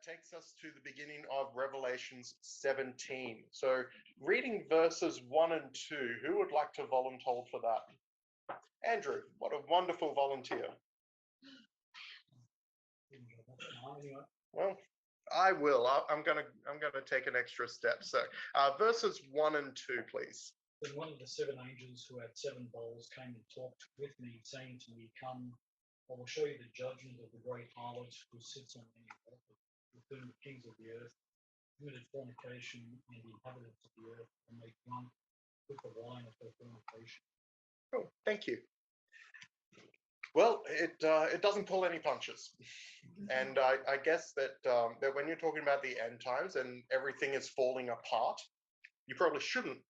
takes us to the beginning of Revelations 17. So reading verses 1 and 2, who would like to volunteer for that? Andrew, what a wonderful volunteer. Well, I will. I'm gonna take an extra step. So verses 1 and 2, please. Then one of the seven angels who had seven bowls came and talked with me, saying to me, "Come, I will show you the judgment of the great harlot who sits on many waters, with whom the kings of the earth committed fornication, and the inhabitants of the earth were made drunk with the wine of her fornication." Oh, thank you. Well, it doesn't pull any punches, and I guess that that when you're talking about the end times and everything is falling apart, you probably shouldn't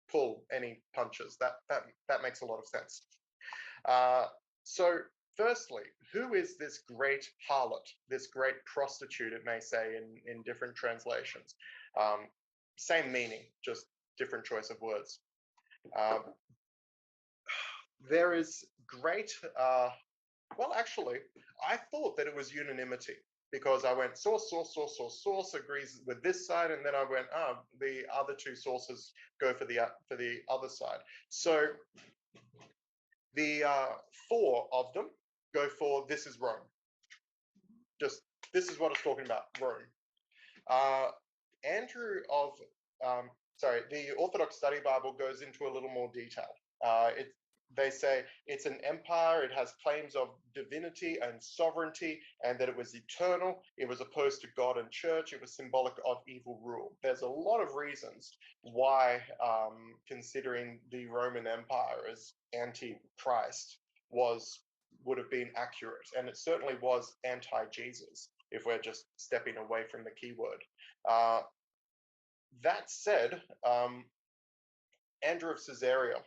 pull any punches. That makes a lot of sense. So firstly, who is this great harlot, this great prostitute, it may say in different translations? Same meaning, just different choice of words. There is great, well, actually, I thought that it was unanimity because I went source agrees with this side, and then I went, the other two sources go for the other side. So the four of them go for this is Rome. Just this is what it's talking about, Rome. Andrew of the Orthodox Study Bible goes into a little more detail. They say it's an empire, it has claims of divinity and sovereignty, and that it was eternal, it was opposed to God and church, it was symbolic of evil rule. There's a lot of reasons why considering the Roman Empire as anti-Christ would have been accurate, and it certainly was anti-Jesus, if we're just stepping away from the keyword. That said, Andrew of Caesarea,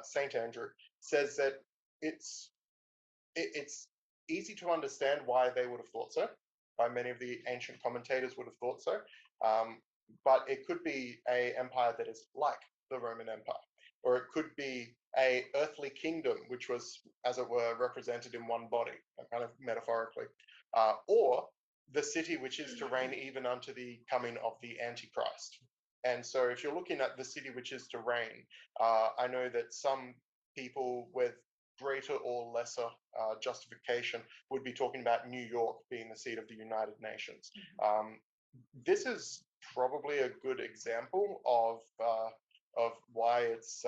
Saint Andrew, says that it's easy to understand why they would have thought so, why many of the ancient commentators would have thought so, but it could be an empire that is like the Roman Empire, or it could be an earthly kingdom which was, as it were, represented in one body, kind of metaphorically, or the city which is to reign even unto the coming of the Antichrist. And so if you're looking at the city which is to reign, I know that some people with greater or lesser justification would be talking about New York being the seat of the United Nations. This is probably a good example of why it's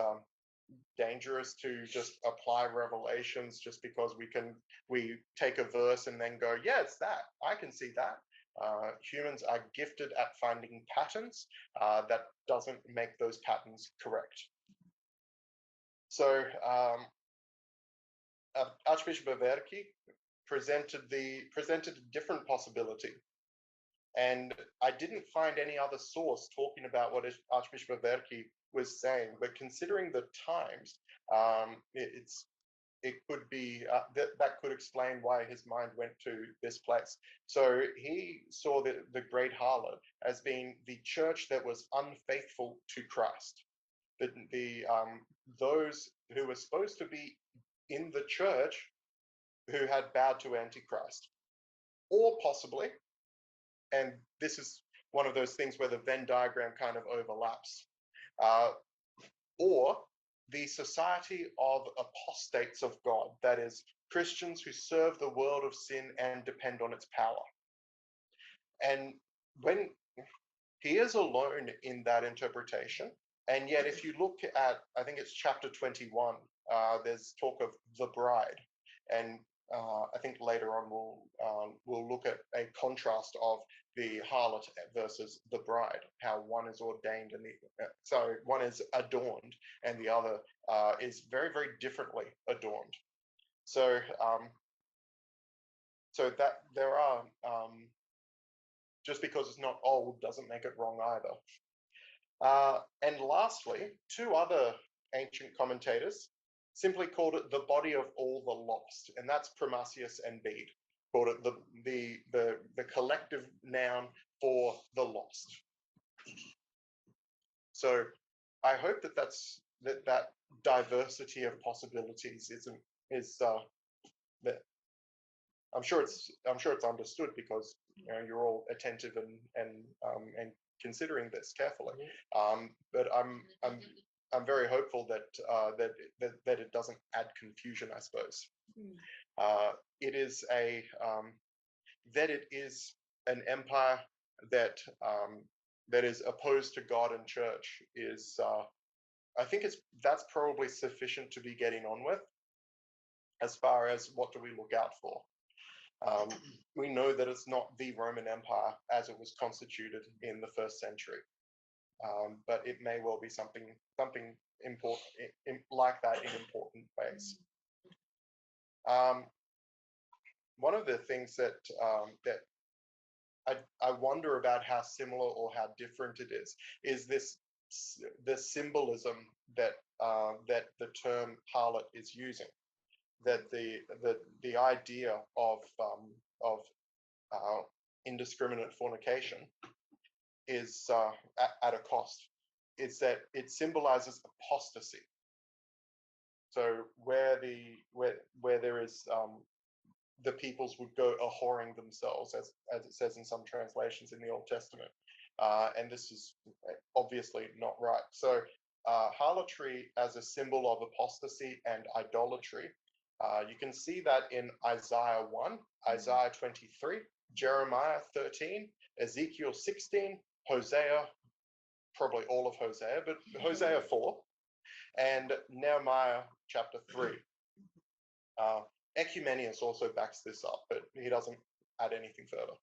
dangerous to just apply revelations just because we take a verse and then go, yeah, it's that. I can see that. Humans are gifted at finding patterns. That doesn't make those patterns correct. So Archbishop Averki presented a different possibility, and I didn't find any other source talking about what Archbishop Averki was saying. But considering the times, it could be that could explain why his mind went to this place. So he saw the great harlot as being the church that was unfaithful to Christ. Those who were supposed to be in the church who had bowed to Antichrist, or possibly, and this is one of those things where the Venn diagram kind of overlaps, or the society of apostates of God, that is, Christians who serve the world of sin and depend on its power. And when he is alone in that interpretation, and yet if you look at, I think it's chapter 21, there's talk of the bride, and I think later on we'll look at a contrast of the harlot versus the bride, how one is ordained and one is adorned and the other is very, very differently adorned. So so that there are just because it's not old doesn't make it wrong either. And lastly, two other ancient commentators simply called it the body of all the lost, and that's Primasius and Bede, called it the collective noun for the lost. So I hope that diversity of possibilities is I'm sure it's understood because you're all attentive and considering this carefully. But I'm very hopeful that that it doesn't add confusion, I suppose. It is that it is an empire that that is opposed to God and church is I think that's probably sufficient to be getting on with. As far as what do we look out for, we know that it's not the Roman Empire as it was constituted in the 1st century, but it may well be something important like that in important ways. One of the things that that I wonder about how similar or how different it is this the symbolism that that the term harlot is using. That the idea of indiscriminate fornication is at a cost. It's that it symbolizes apostasy. So where there is the peoples would go a-whoring themselves, as it says in some translations in the Old Testament, and this is obviously not right. So harlotry as a symbol of apostasy and idolatry. You can see that in Isaiah 1, Isaiah 23, Jeremiah 13, Ezekiel 16, Hosea, probably all of Hosea, but Hosea 4, and Nehemiah chapter 3. Ecumenius also backs this up, but he doesn't add anything further.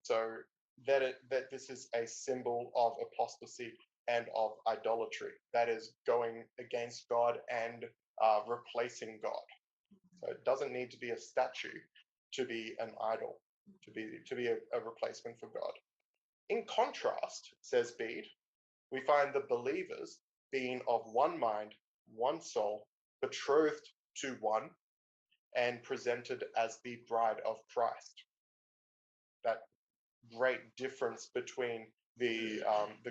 So that this is a symbol of apostasy and of idolatry, that is going against God and replacing God. So it doesn't need to be a statue to be an idol, to be a replacement for God. In contrast, says Bede, we find the believers being of one mind, one soul, betrothed to one, and presented as the bride of Christ. That great difference between the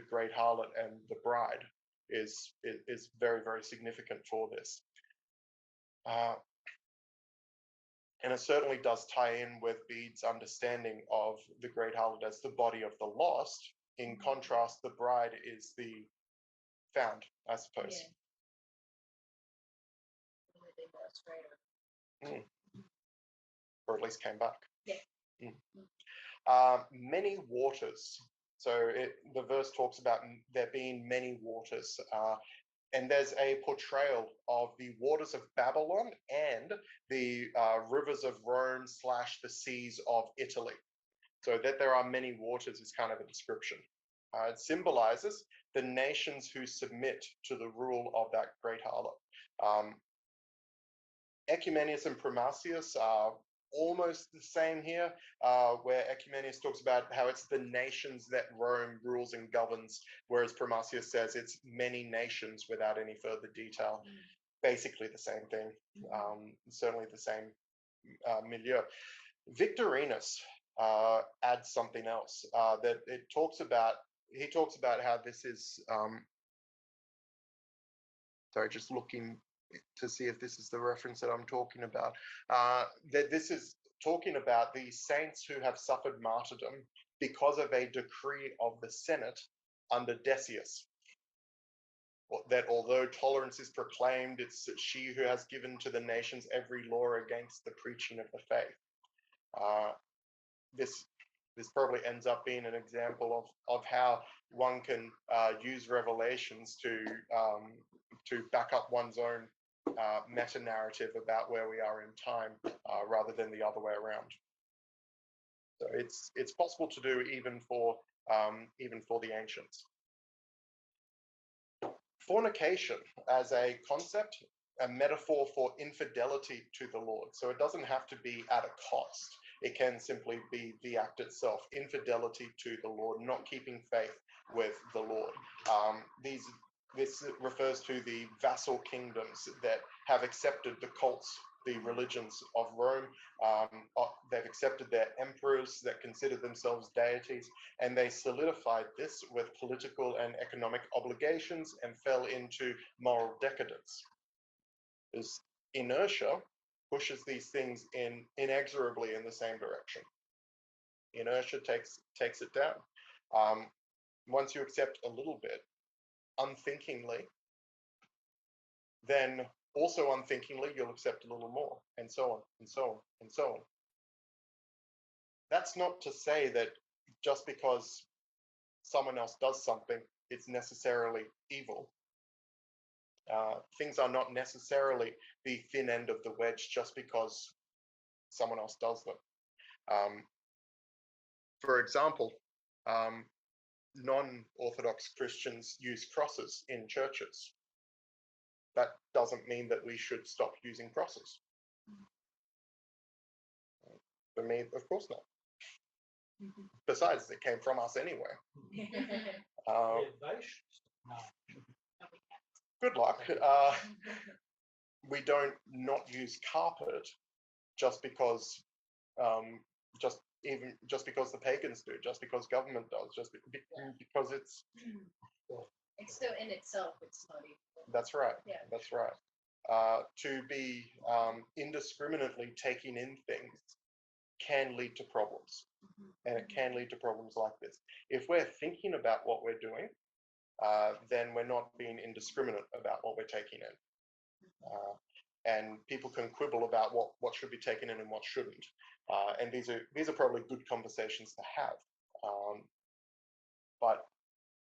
great harlot and the bride is very, very significant for this. And it certainly does tie in with Bede's understanding of the great harlot as the body of the lost. In contrast, the bride is the found, I suppose. Or at least came back. Many waters. So the verse talks about there being many waters. And there's a portrayal of the waters of Babylon and the rivers of Rome / the seas of Italy. So that there are many waters is kind of a description. It symbolizes the nations who submit to the rule of that great harlot. Ecumenius and Primasius are almost the same here, where Ecumenius talks about how it's the nations that Rome rules and governs, whereas Primasius says it's many nations without any further detail. Basically the same thing, certainly the same milieu. Victorinus adds something else that he talks about how this is, sorry, just looking to see if this is the reference that I'm talking about, that this is talking about the saints who have suffered martyrdom because of a decree of the Senate under Decius. That although tolerance is proclaimed, it's she who has given to the nations every law against the preaching of the faith. This probably ends up being an example of how one can use revelations to back up one's own meta-narrative about where we are in time, rather than the other way around. So it's possible to do even for the ancients. Fornication as a concept, a metaphor for infidelity to the Lord. So it doesn't have to be at a cost. It can simply be the act itself, infidelity to the Lord, not keeping faith with the Lord. This refers to the vassal kingdoms that have accepted the cults, the religions of Rome. They've accepted their emperors that consider themselves deities, and they solidified this with political and economic obligations and fell into moral decadence. There's inertia pushes these things inexorably in the same direction. Inertia takes it down. Once you accept a little bit, unthinkingly, then also unthinkingly you'll accept a little more, and so on, and so on, and so on. That's not to say that just because someone else does something, it's necessarily evil. Things are not necessarily the thin end of the wedge just because someone else does them. For example, non-Orthodox Christians use crosses in churches. That doesn't mean that we should stop using crosses. For me, of course not. Besides, it came from us anyway. Good luck. We don't not use carpet just because just because the pagans do, just because government does, just because it's still in itself, it's not evil. That's right. Yeah. That's right. To be indiscriminately taking in things can lead to problems, and it can lead to problems like this. If we're thinking about what we're doing, then we're not being indiscriminate about what we're taking in. And people can quibble about what should be taken in and what shouldn't. And these are probably good conversations to have. But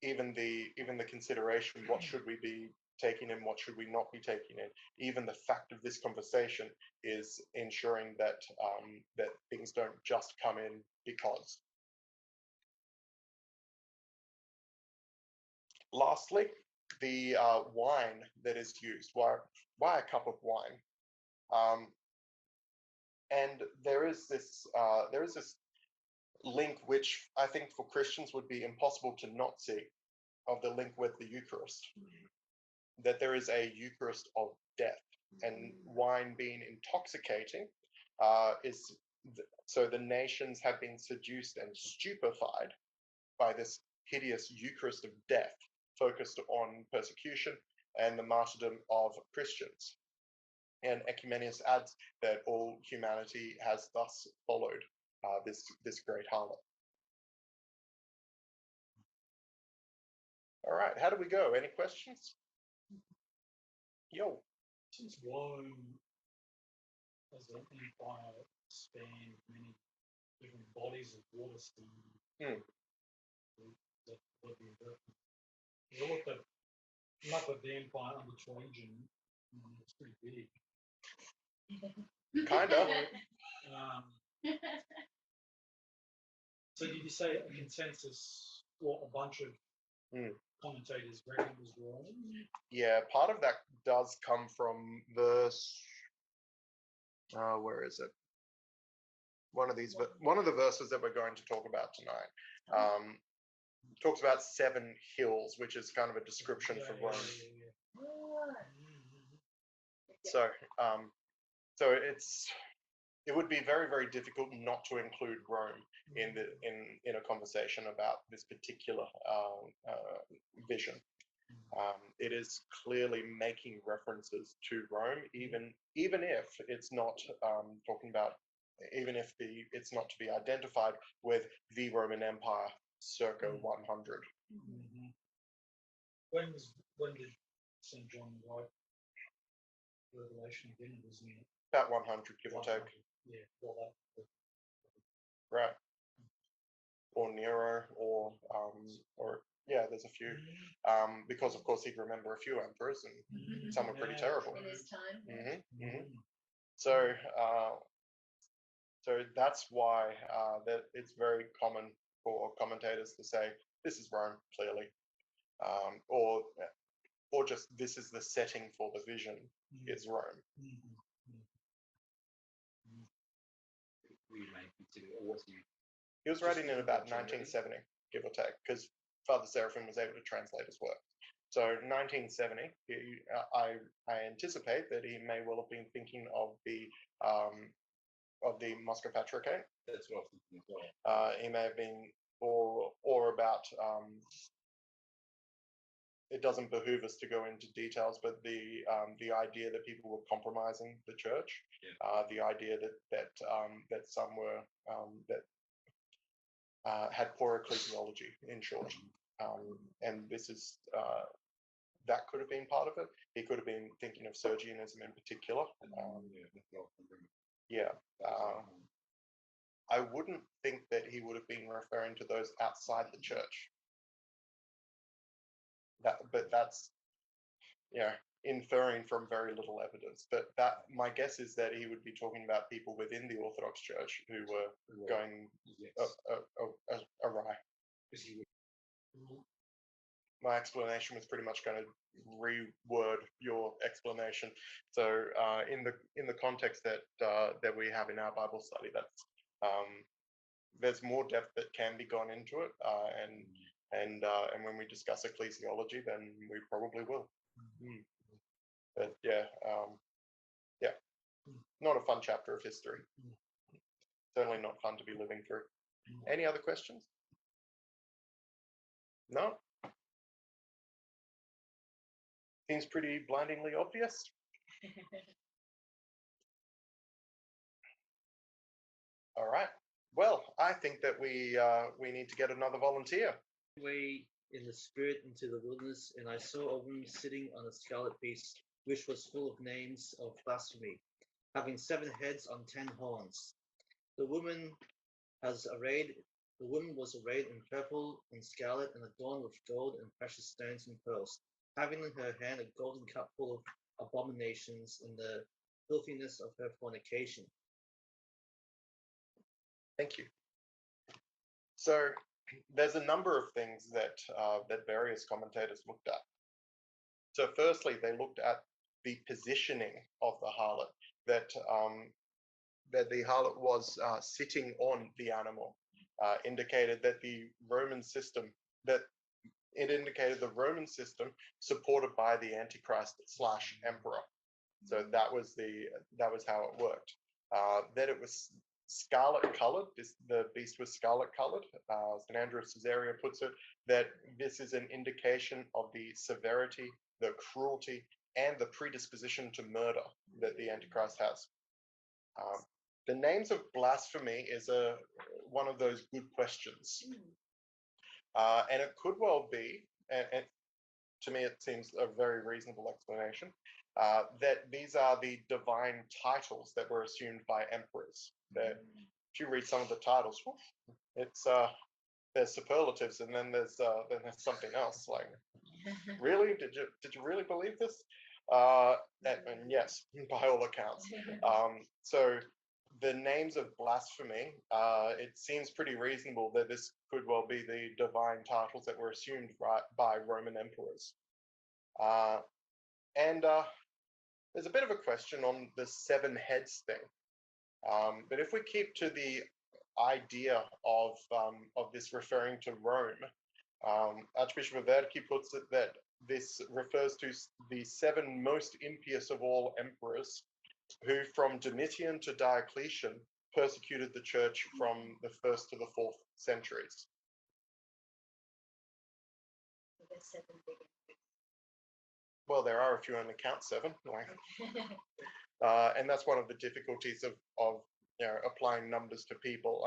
even the consideration, what should we be taking in, what should we not be taking in, even the fact of this conversation is ensuring that that things don't just come in because. Lastly, the wine that is used. Why a cup of wine? And there is this link which I think for Christians would be impossible to not see, of the link with the Eucharist. That there is a Eucharist of death, and wine being intoxicating so the nations have been seduced and stupefied by this hideous Eucharist of death, focused on persecution and the martyrdom of Christians. And Ecumenius adds that all humanity has thus followed this great harlot. All right, how do we go? Any questions? Yo. Since Rome as an empire spanned many different bodies of water, I looked at the map of the empire under Trajan. It's pretty big. Kind of. So did you say a consensus, or a bunch of commentators reckon it was Rome? Yeah, part of that does come from verse. Where is it? One of the verses that we're going to talk about tonight. Talks about 7 hills, which is kind of a description for Rome. So, so it would be very, very difficult not to include Rome in a conversation about this particular vision. It is clearly making references to Rome, even if it's not talking about, even if it's not to be identified with the Roman Empire circa 100. When did St. John write Revelation again? Was in About 100, give or take. Yeah, well, Right. Or Nero, or yeah, there's a few. Because of course he'd remember a few emperors, and some were pretty terrible. In his time. So so that's why that it's very common for commentators to say this is Rome, clearly, or just this is the setting for the vision is Rome. He was writing in about 1970, give or take, because Father Seraphim was able to translate his work. So 1970, I anticipate that he may well have been thinking of the Moscow Patriarchate. That's what I was thinking as well. He may have been, or about it doesn't behoove us to go into details, but the idea that people were compromising the church, the idea that some were that had poor ecclesiology, in short, and this is that could have been part of it. He could have been thinking of Sergianism in particular. I wouldn't think that he would have been referring to those outside the church. But that's inferring from very little evidence. But that my guess is that he would be talking about people within the Orthodox Church who were going awry. My explanation was pretty much going to reword your explanation. So in the context that that we have in our Bible study, that's there's more depth that can be gone into it, and when we discuss ecclesiology, then we probably will. But not a fun chapter of history. Certainly not fun to be living through. Any other questions? No? Seems pretty blindingly obvious. All right. Well, I think that we need to get another volunteer. Way in the spirit into the wilderness, and I saw a woman sitting on a scarlet beast, which was full of names of blasphemy, having 7 heads on 10 horns. The woman was arrayed in purple and scarlet, and adorned with gold and precious stones and pearls, having in her hand a golden cup full of abominations and the filthiness of her fornication. Thank you. So there's a number of things that that various commentators looked at. So firstly, they looked at the positioning of the harlot, that that the harlot was sitting on the animal, indicated that the Roman system, that it indicated the Roman system supported by the Antichrist / emperor. So that was how it worked. That it was scarlet colored. The beast was scarlet colored. St. Andrew of Caesarea puts it that this is an indication of the severity, the cruelty, and the predisposition to murder that the Antichrist has. The names of blasphemy is one of those good questions. And it could well be, and to me it seems a very reasonable explanation, that these are the divine titles that were assumed by emperors. That if you read some of the titles, it's there's superlatives, and then there's something else. Like, really, did you really believe this? And yes, by all accounts. So the names of blasphemy, it seems pretty reasonable that this could well be the divine titles that were assumed by Roman emperors. And there's a bit of a question on the 7 heads thing. But if we keep to the idea of this referring to Rome, Archbishop of Verdi puts it that this refers to the 7 most impious of all emperors, who from Domitian to Diocletian persecuted the church from the 1st to the 4th centuries. Well, there are, if you only count 7. And that's one of the difficulties of applying numbers to people.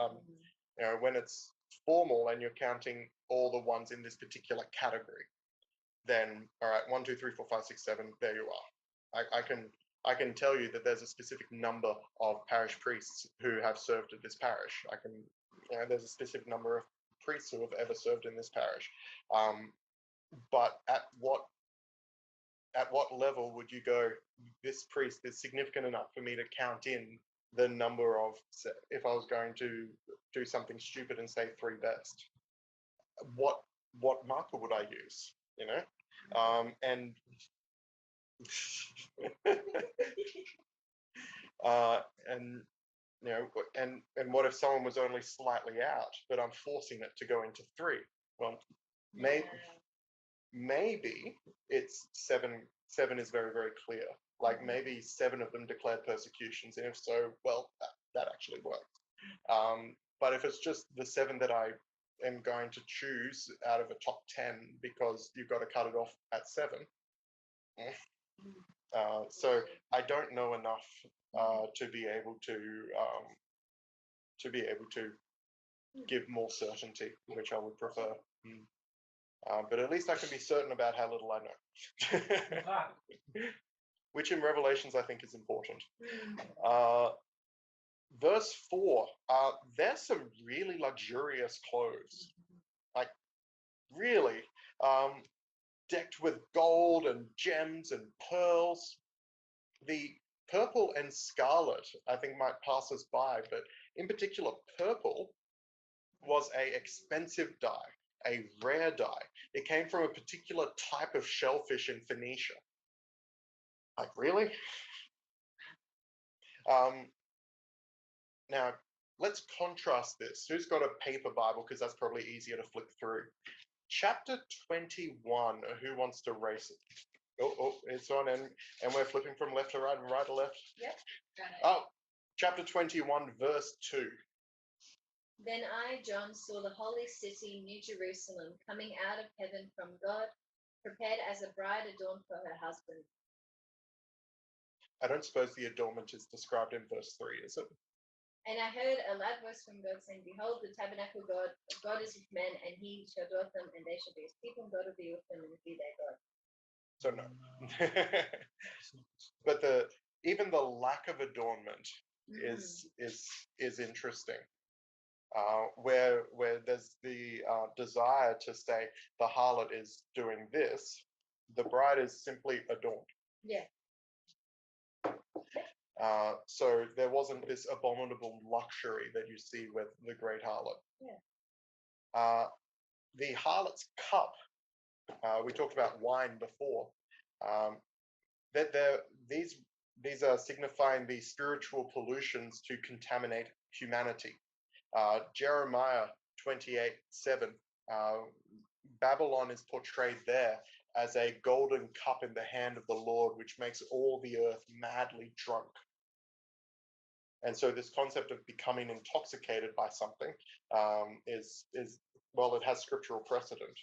When it's formal and you're counting all the ones in this particular category, then all right, 1, 2, 3, 4, 5, 6, 7. There you are. I can tell you that there's a specific number of parish priests who have served at this parish. There's a specific number of priests who have ever served in this parish. But at what level would you go, this priest is significant enough for me to count in the number of, if I was going to do something stupid and say 3 best, what marker would I use, and and what if someone was only slightly out, but I'm forcing it to go into 3? Well, maybe it's 7. 7 is very, very clear. Like maybe 7 of them declared persecutions, and if so, well, that actually works. But if it's just the 7 that I am going to choose out of a top 10 because you've got to cut it off at 7. So I don't know enough to be able to give more certainty, which I would prefer. But at least I can be certain about how little I know, which in Revelations I think is important. Verse 4, there's some really luxurious clothes, like really decked with gold and gems and pearls. The purple and scarlet, I think, might pass us by, but in particular, purple was an expensive dye, a rare dye. It came from a particular type of shellfish in Phoenicia. Like, really? Now, let's contrast this. Who's got a paper Bible? Because that's probably easier to flick through. Chapter 21. Who wants to race it? Oh, it's on, and we're flipping from left to right and right to left. Yep. Oh, chapter 21, verse 2. Then I, John, saw the holy city, New Jerusalem, coming out of heaven from God, prepared as a bride adorned for her husband. I don't suppose the adornment is described in verse 3, is it? And I heard a loud voice from God saying, Behold, the tabernacle of God is with men, and he shall dwell with them, and they shall be his people, and God will be with them, and be their God. So no. But even the lack of adornment is interesting. Where there's the desire to say the harlot is doing this, the bride is simply adorned. Yeah. So there wasn't this abominable luxury that you see with the great harlot. Yeah. The harlot's cup, we talked about wine before, that these are signifying the spiritual pollutions to contaminate humanity. Jeremiah 28:7, Babylon is portrayed there as a golden cup in the hand of the Lord, which makes all the earth madly drunk. And so this concept of becoming intoxicated by something is well, it has scriptural precedent.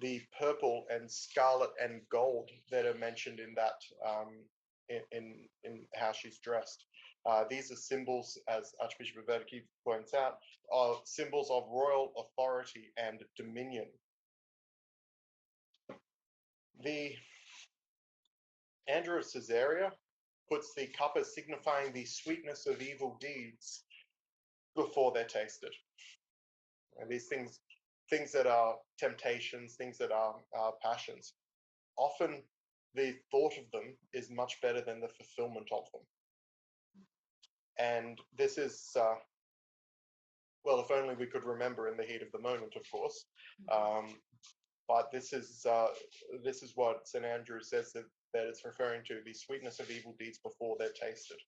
The purple and scarlet and gold that are mentioned in that in how she's dressed. These are symbols, as Archbishop Verki points out, of symbols of royal authority and dominion. The Andrew of Caesarea puts the cup as signifying the sweetness of evil deeds before they're tasted. And these things that are temptations, things that are passions, often the thought of them is much better than the fulfillment of them. And this is, well, if only we could remember in the heat of the moment, of course. But this is what St. Andrew says that it's referring to, the sweetness of evil deeds before they're tasted.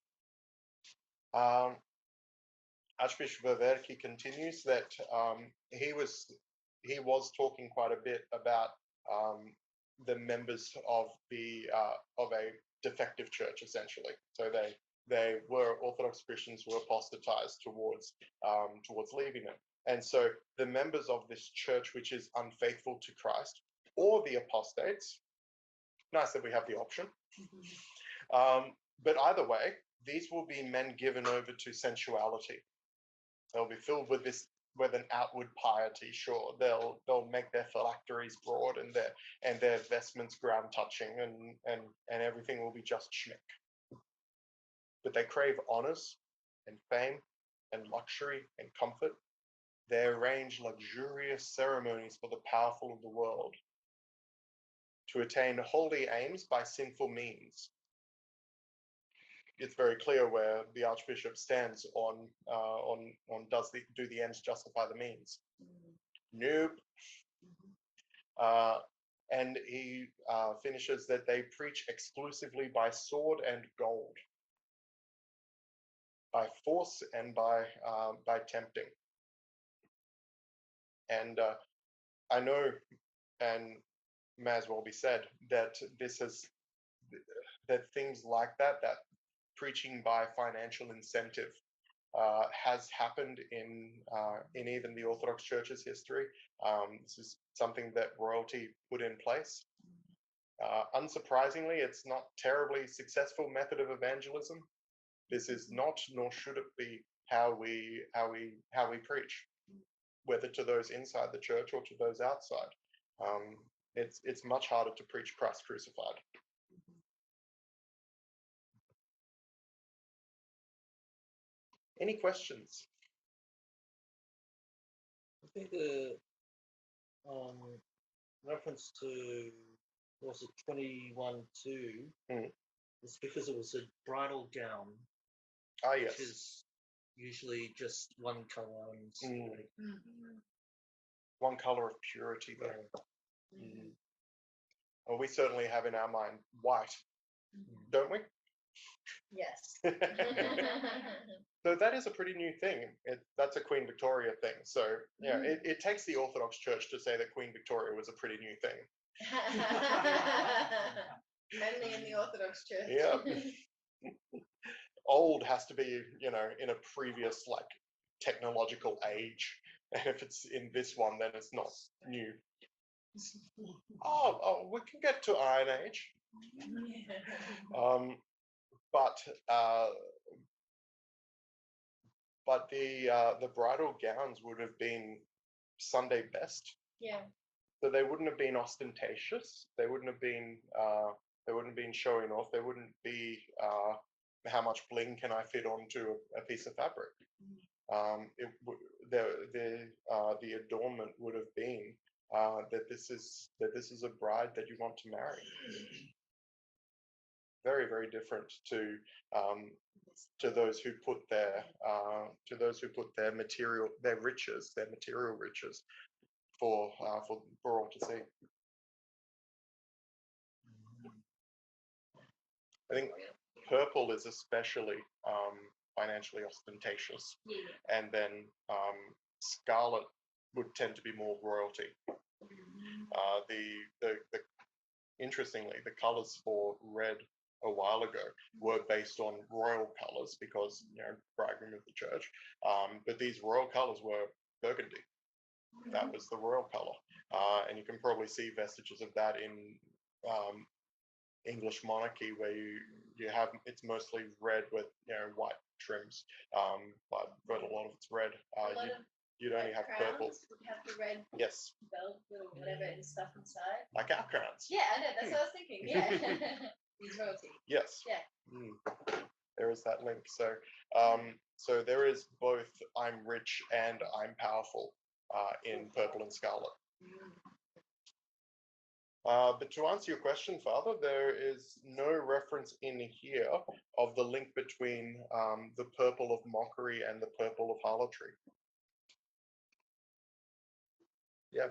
Archbishop Verki continues that he was talking quite a bit about the members of a defective church, essentially. So they were Orthodox Christians who apostatized towards leaving them. And so the members of this church, which is unfaithful to Christ, or the apostates, nice that we have the option. But either way, these will be men given over to sensuality. They'll be filled with an outward piety. Sure, they'll make their phylacteries broad and their vestments ground touching, and everything will be just schmick. But they crave honors and fame and luxury and comfort. They arrange luxurious ceremonies for the powerful of the world to attain holy aims by sinful means. It's very clear where the Archbishop stands on do the ends justify the means? Nope. And he finishes that they preach exclusively by sword and gold, by force and by tempting. And I know, and may as well be said, that that things like that preaching by financial incentive has happened in even the Orthodox Church's history. This is something that royalty put in place. Unsurprisingly, it's not terribly successful method of evangelism. This is not, nor should it be, how we preach, whether to those inside the church or to those outside. It's much harder to preach Christ crucified. Any questions? I think the reference to, was it 21:2? It's because it was a bridal gown, Ah, which yes. is usually just one color. And One color of purity, though. Well, we certainly have in our mind white, don't we? Yes. So that is a pretty new thing. That's a Queen Victoria thing. So yeah, it takes the Orthodox Church to say that Queen Victoria was a pretty new thing. Only in the Orthodox Church. Yeah. Old has to be, in a previous technological age. And if it's in this one, then it's not new. Oh, we can get to Iron Age. But the bridal gowns would have been Sunday best. Yeah. So they wouldn't have been ostentatious. They wouldn't have been showing off. They wouldn't be how much bling can I fit onto a piece of fabric. The adornment would have been that this is a bride that you want to marry. Very, very different to those who put their material riches for all to see. I think purple is especially financially ostentatious, and then scarlet would tend to be more royalty. Interestingly, the colours for red a while ago were based on royal colours because bridegroom of the church. But these royal colours were burgundy. That was the royal colour, and you can probably see vestiges of that in English monarchy, where you have it's mostly red with white trims, but a lot of it's red. You'd only have purple. Would have the red Yes. velvet or whatever and stuff inside. Like our crowns. Yeah, I know. That's what I was thinking. Yeah. He's royalty. Yes. Yeah. There is that link. So, so there is both I'm rich and I'm powerful in purple and scarlet. But to answer your question, Father, there is no reference in here of the link between the purple of mockery and the purple of harlotry. Yeah.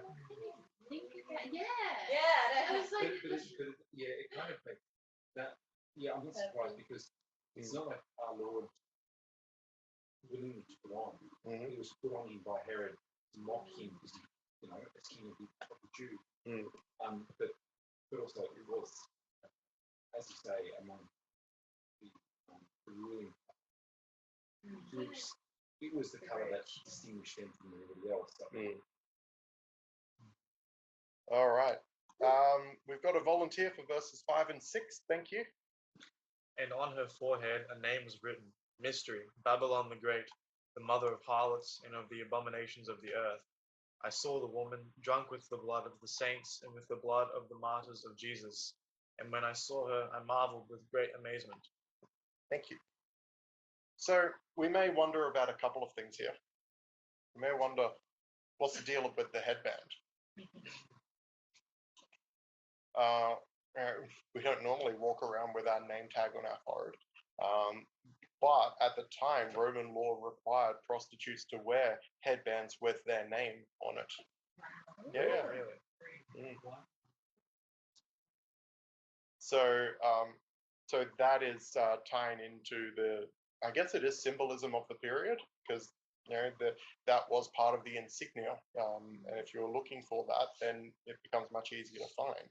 Yeah. I was like, it kind of makes that. Yeah, I'm not surprised because it's not like our Lord willingly took it on. It was put on him by Herod to mock him because as king of the Jews. But also it was, as you say, among the ruling groups, it was the colour that distinguished them from everybody else. So. All right. We've got a volunteer for verses 5 and 6. Thank you. And on her forehead a name was written, Mystery, Babylon the Great, the mother of harlots and of the abominations of the earth. I saw the woman drunk with the blood of the saints and with the blood of the martyrs of Jesus. And when I saw her, I marveled with great amazement. Thank you. So we may wonder about a couple of things here. We may wonder, what's the deal with the headband? We don't normally walk around with our name tag on our forehead. But at the time, Roman law required prostitutes to wear headbands with their name on it. Yeah, really. So, so that is tying into I guess it is symbolism of the period, because that was part of the insignia. And if you're looking for that, then it becomes much easier to find,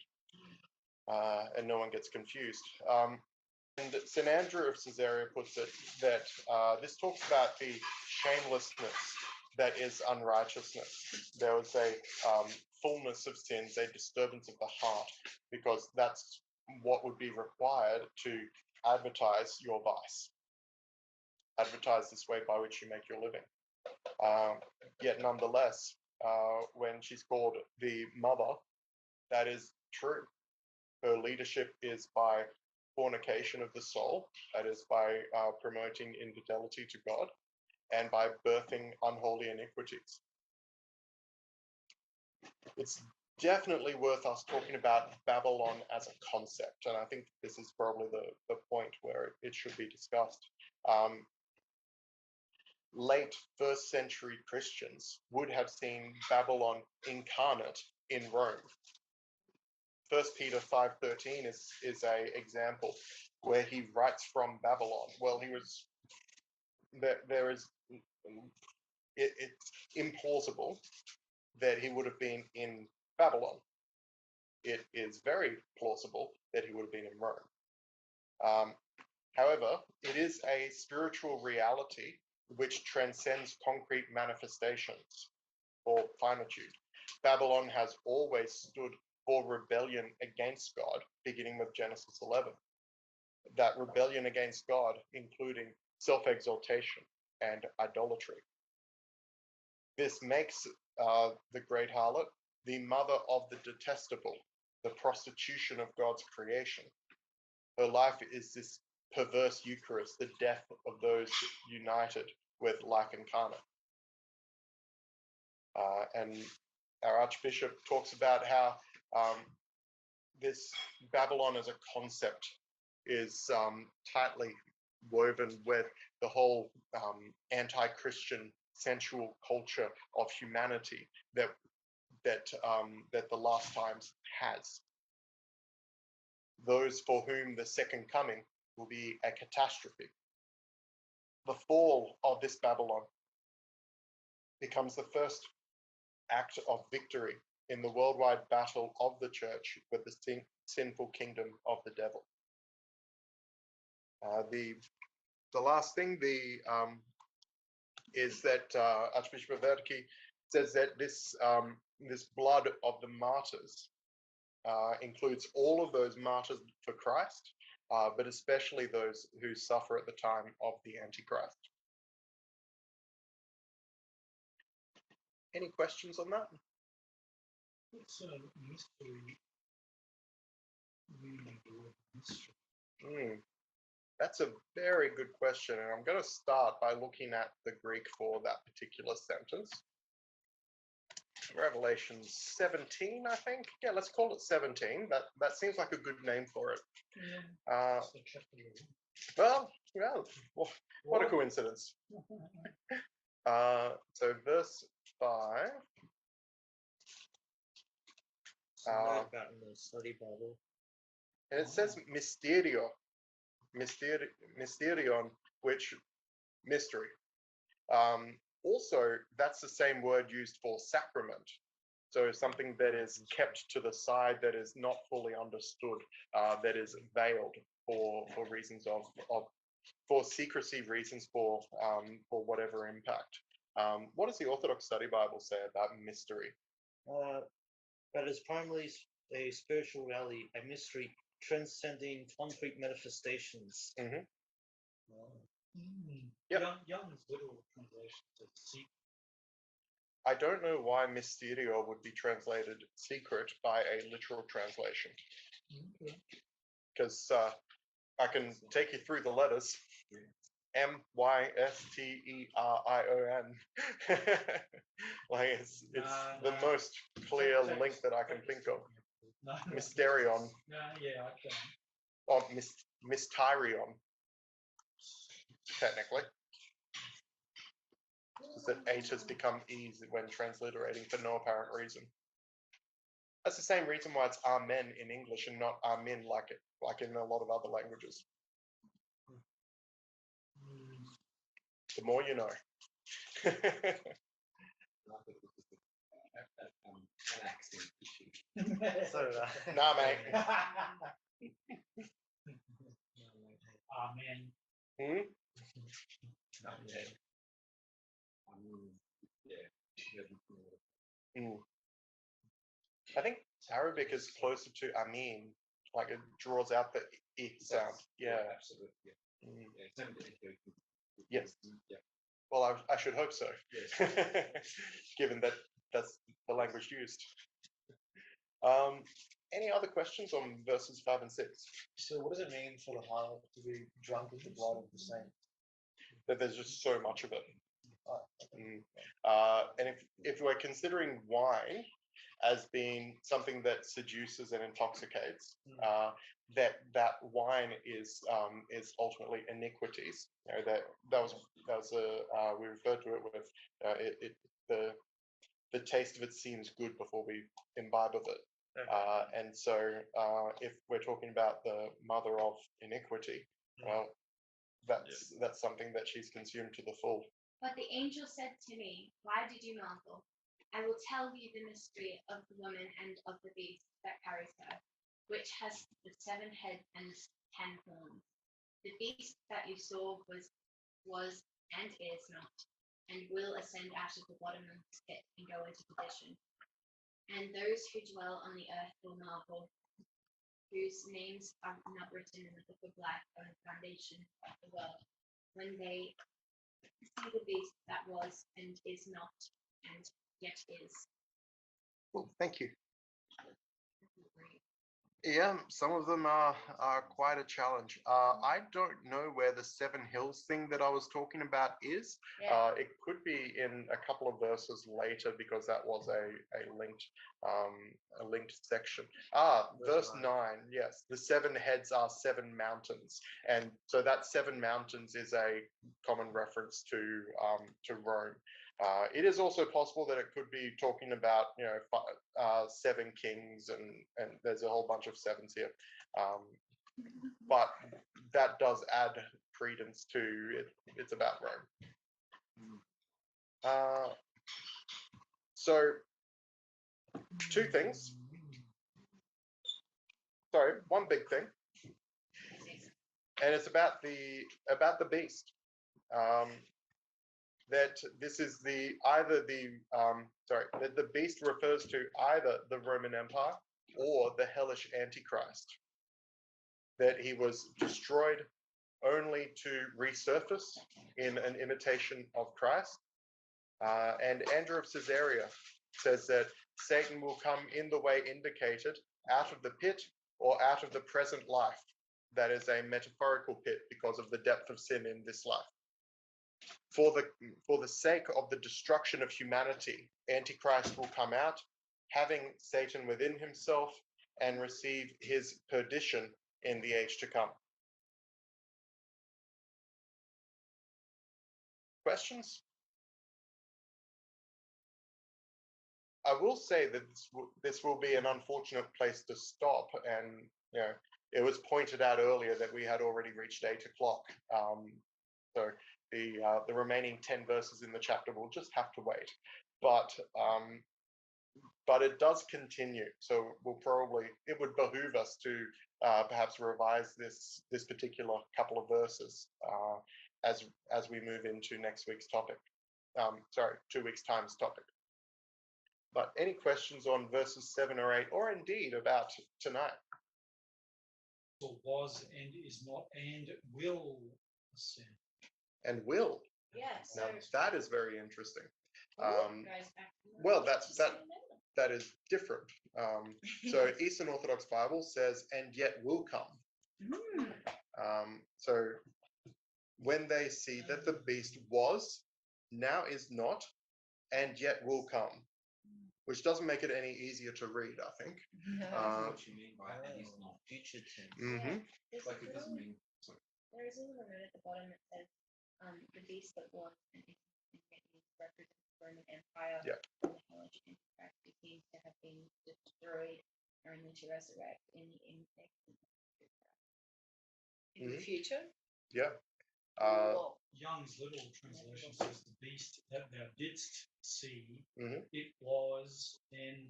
and no one gets confused. And St. Andrew of Caesarea puts it that this talks about the shamelessness that is unrighteousness. There was a fullness of sins, a disturbance of the heart, because that's what would be required to advertise your vice, advertise this way by which you make your living. Yet nonetheless, when she's called the mother, that is true. Her leadership is by fornication of the soul, that is by promoting infidelity to God, and by birthing unholy iniquities. It's definitely worth us talking about Babylon as a concept, and I think this is probably the point where it should be discussed. Late first century Christians would have seen Babylon incarnate in Rome. 1 Peter 5:13 is a example where he writes from Babylon. Well, he was there is it's implausible that he would have been in Babylon. It is very plausible that he would have been in Rome. However, it is a spiritual reality which transcends concrete manifestations or finitude. Babylon has always stood for rebellion against God, beginning with Genesis 11. That rebellion against God, including self-exaltation and idolatry. This makes the great harlot the mother of the detestable, the prostitution of God's creation. Her life is this perverse Eucharist, the death of those united with life incarnate. And our Archbishop talks about how this Babylon as a concept is tightly woven with the whole anti-Christian sensual culture of humanity that the last times has. Those for whom the second coming will be a catastrophe. The fall of this Babylon becomes the first act of victory in the worldwide battle of the church with the sinful kingdom of the devil. The last thing is that Archbishop Verki says that this blood of the martyrs includes all of those martyrs for Christ, but especially those who suffer at the time of the Antichrist. Any questions on that? What's a mystery? Really good mystery. That's a very good question, and I'm going to start by looking at the Greek for that particular sentence. Revelation 17, I think. Yeah, let's call it 17. That seems like a good name for it. Yeah. Well, what a coincidence. So verse 5. About in the study Bible. And it says mysterion, which mystery. Also, that's the same word used for sacrament. So something that is kept to the side, that is not fully understood, that is veiled for reasons for secrecy reasons, for whatever impact. What does the Orthodox Study Bible say about mystery? That is primarily a spiritual reality, a mystery transcending concrete manifestations. Mm-hmm. Yep. Young's literal translation says secret. I don't know why mysterio would be translated secret by a literal translation. Because I can take you through the letters. M-Y-S-T-E-R-I-O-N. Like it's the most clear link that I can think of. Mysterion. Yeah, I can. Or Mysterion, technically. Is that H has become E when transliterating for no apparent reason. That's the same reason why it's Amen in English and not Amin like in a lot of other languages. The more you know. An accent issue. So, Nah, mate. Amen. Hmm? Yeah. Yeah. Mm. I think Arabic is closer to Amin, like it draws out the I sound. Yeah. Absolutely. Yeah. Mm. Yeah. It's only the Yes. Yeah. Well, I should hope so, Yes. given that that's the language used. Any other questions on verses 5 and 6? So what does it mean for the harlot to be drunk with the blood of the saint? That there's just so much of it. Mm. And if we're considering wine as being something that seduces and intoxicates, that wine is ultimately iniquities. You know, that was a we referred to it with the taste of it seems good before we imbibe of it. And so if we're talking about the mother of iniquity, well, that's something that she's consumed to the full. But the angel said to me, why did you marvel? I will tell you the mystery of the woman and of the beast that carries her, which has the 7 heads and 10 horns. The beast that you saw was and is not, and will ascend out of the bottomless pit and go into perdition. And those who dwell on the earth will marvel, whose names are not written in the book of life on the foundation of the world, when they see the beast that was and is not and yet is. Well, thank you. Yeah, some of them are quite a challenge. I don't know where the 7 hills thing that I was talking about is. Yeah. It could be in a couple of verses later because that was a linked section. Verse 9. Yes, the 7 heads are 7 mountains, and so that 7 mountains is a common reference to Rome. It is also possible that it could be talking about 7 kings, and there's a whole bunch of 7s here, but that does add credence to it. It's about Rome. So 2 things. Sorry, one big thing, and it's about the beast. That this is that the beast refers to either the Roman Empire or the hellish Antichrist. That he was destroyed only to resurface in an imitation of Christ. And Andrew of Caesarea says that Satan will come in the way indicated, out of the pit or out of the present life. That is a metaphorical pit because of the depth of sin in this life. For the sake of the destruction of humanity, Antichrist will come out, having Satan within himself, and receive his perdition in the age to come. Questions? I will say that this will be an unfortunate place to stop, and it was pointed out earlier that we had already reached 8 o'clock. So the remaining 10 verses in the chapter will just have to wait. But it does continue. So it would behoove us to perhaps revise this particular couple of verses as we move into next week's topic. 2 weeks' time's topic. But any questions on verses 7 or 8, or indeed about tonight? So was and is not and will ascend. And will. Yeah. Now So that is very interesting. goes back to Well, that is different. So Eastern Orthodox Bible says, and yet will come. So when they see that the beast was, now is not, and yet will come, which doesn't make it any easier to read, I think. I know what you mean by and is not. Future tense. There's Like it doesn't mean. Sorry. there is a little note at the bottom that says the beast that was and represents the Roman Empire. Yeah. And the hellish Antichrist seems to have been destroyed only to resurrect in the imitation of Christ. In the future? Yeah. Cool. Young's Little Translation says the beast that thou didst see, Mhm. it was and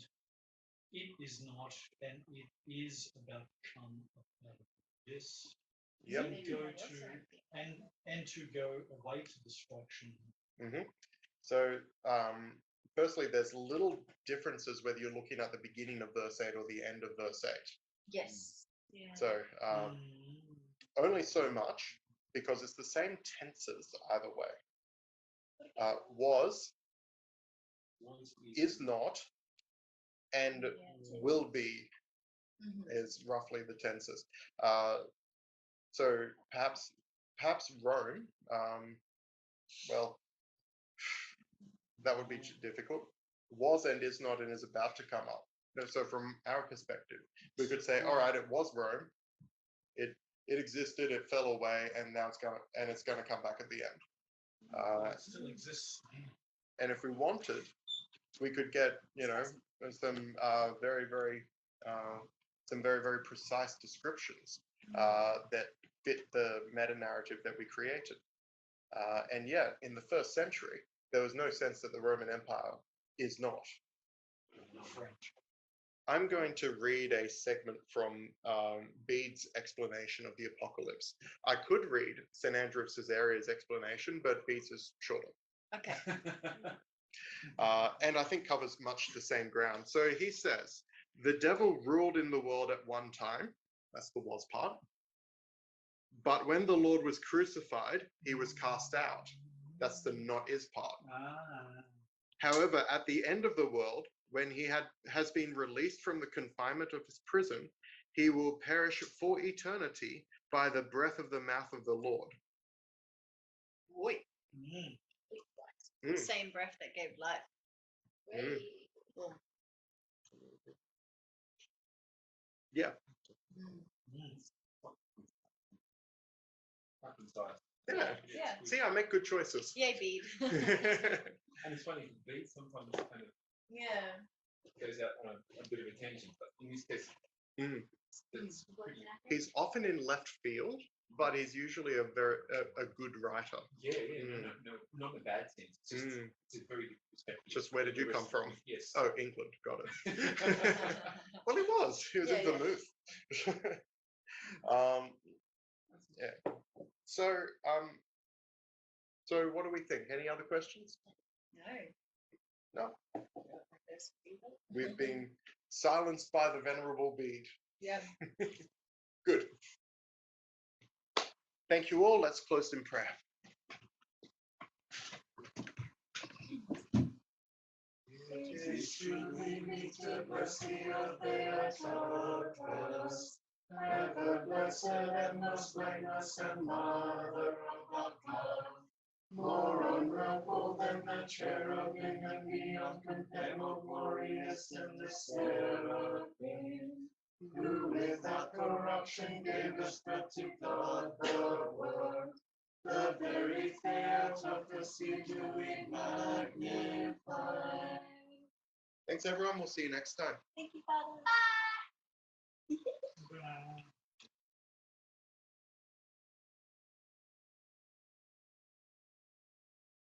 it is not, and it is about to come out of this. Yep. And go to and to go away to destruction. So, firstly, there's little differences whether you're looking at the beginning of verse 8 or the end of verse 8. Yes. Yeah. So, only so much, because it's the same tenses either way. Was, is not, and will be is roughly the tenses. So perhaps Rome, well, that would be difficult. Was and is not and is about to come up. So from our perspective, we could say, all right, it was Rome. It existed, it fell away, and now it's gonna come back at the end. It still exists. And if we wanted, we could get, some very, very precise descriptions that fit the meta narrative that we created. And yet, in the first century, there was no sense that the Roman Empire is not. French. I'm going to read a segment from Bede's explanation of the Apocalypse. I could read St. Andrew of Caesarea's explanation, but Bede's is shorter. Okay. And I think covers much the same ground. So he says, the devil ruled in the world at one time. That's the was part. But when the Lord was crucified, he was cast out. That's the not is part. However, at the end of the world, when he has been released from the confinement of his prison, he will perish for eternity by the breath of the mouth of the Lord. Boy. The same breath that gave life. Boom. Yeah. Yeah. See, I make good choices. Yay, Bede. And it's funny, Bede sometimes kind of goes out on a bit of a tangent, but in this case, it's pretty. He's often in left field, but he's usually a good writer. No, not in a bad sense. It's just it's a very good perspective. Just where did you come from? Yes. Oh, England. Got it. Well, he was. He was in Vermouth. Yeah. So, so what do we think? Any other questions? No. We've been silenced by the venerable Bede. Yeah. Good. Thank you all. Let's close in prayer. It is truly meet the mercy of Theotokos, ever blessed and most blameless and mother of God, more honorable than the cherubim and beyond compare, more glorious than the seraphim, who without corruption gave us birth to God the Word. The very Theotokos do we magnify. Thanks, everyone. We'll see you next time. Thank you, Father. Bye.